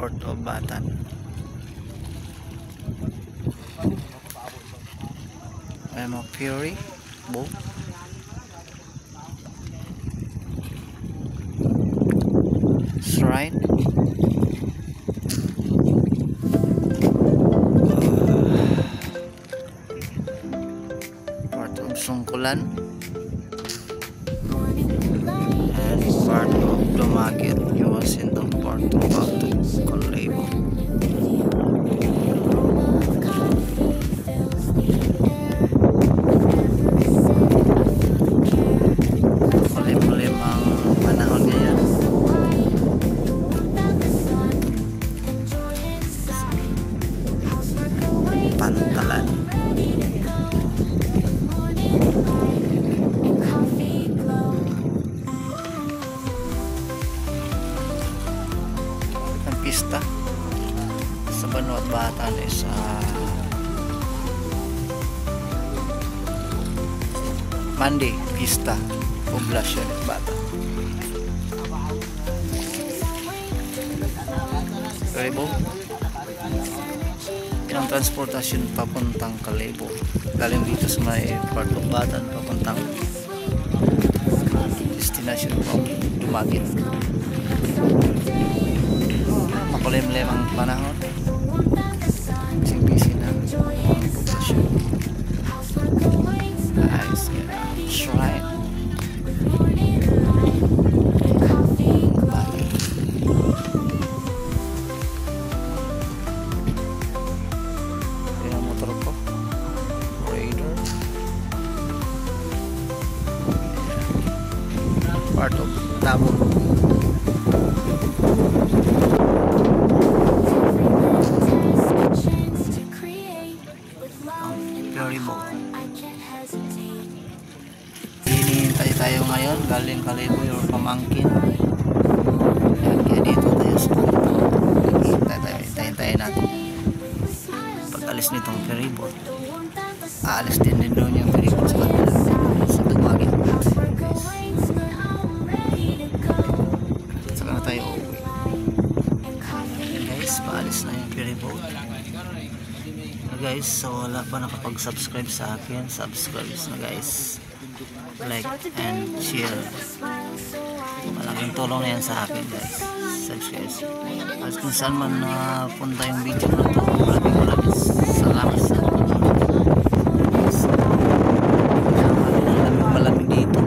Port of Batan. May mga ferry boat. Shrine. Part of Sungkulan. And part of Dumaguete, Iwasin, part of Bato, Calebo. Malim-malim ang panahon ngayon. Pantalan. Ang pista sa Banwa at Batan is Monday, pista Poblasyon at Batan. Calebo. Ang transportasyon papuntang Calebo, galing dito sa may part of Batan papuntang destination of Dumaguete. Makulimlim ang panahon, busy na ang poblasyon. Nice. Shrine. Part of Tabo. Ferry boat. Hinihintay tayo ngayon galing Calebo or pamangkin. Kaya dito tayo sa hintayin natin pag alis nitong ferry boat. Aalis din doon yung ferry boat sa kanila sa Dumaguete. Saka na tayo uuwi. Ayan guys, paalis na yung ferry boat. Guys, so wala pa nakapag-subscribe sa akin, subscribe na guys, like and share. Malaking tulong na yan sa akin guys, subscribe. At kung saan man punta yung video na to, maraming salamat sa malamig dito,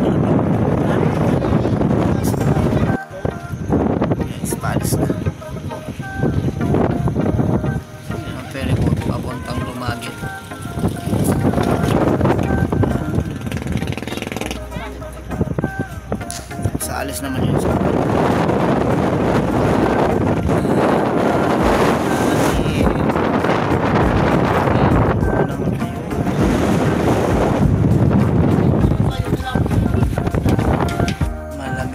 guys, paalis na yung ferry boat papuntang Dumaguete. Sa alis naman yun sa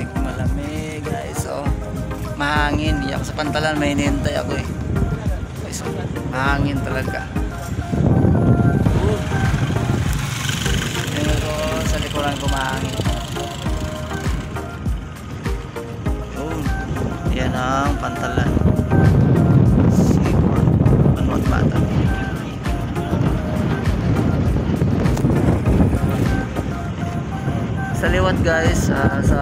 malamig guys. So mahangin, di ako sa pantalan, may hinihintay ako eh. So, mahangin talaga. Tingnan ko sa likuran ko mahangin. Yan ang pantalan. Banwa at Batan. Sa liwat guys, sa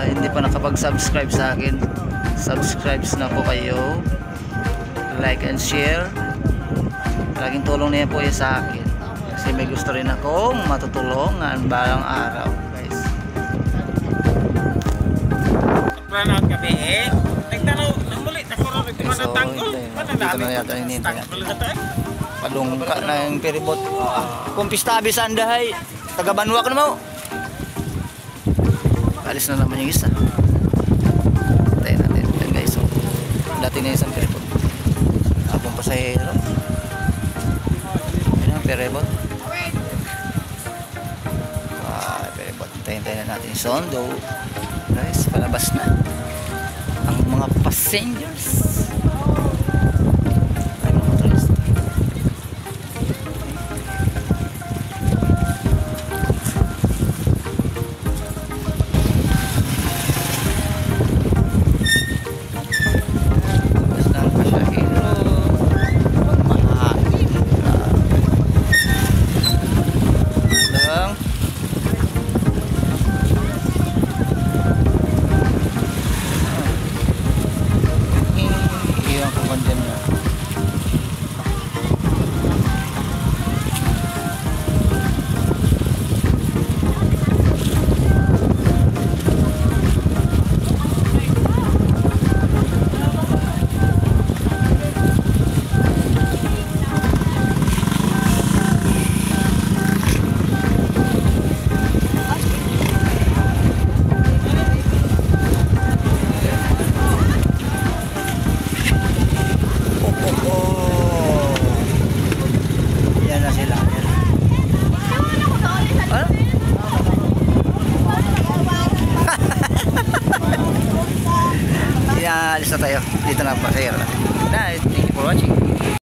hindi pa nakapag-subscribe sa akin, subscribe na po kayo, like and share. Laging tulong niya po yan sa akin kasi may gusto rin akong matutulungan balang araw guys. Planout gabi eh. Nagtanaw nang muli ako ro tanggol. Dito na yata yung hinintay natin. Padungka na yung ferry boat. Kung pistabi sa Andahay, taga Banwa ka na mo. Alis na naman yung isa. Tayo natin. Yan guys. So, dati na isang ferry boat. Abong pasahero. Yan ang ferry boat. Ferry boat. Tayo na natin yung sondo. Guys, palabas na ang mga passengers. yung kukondem na. Yan na sila. Yan. Ano? Alis na tayo. Dito na pa sir.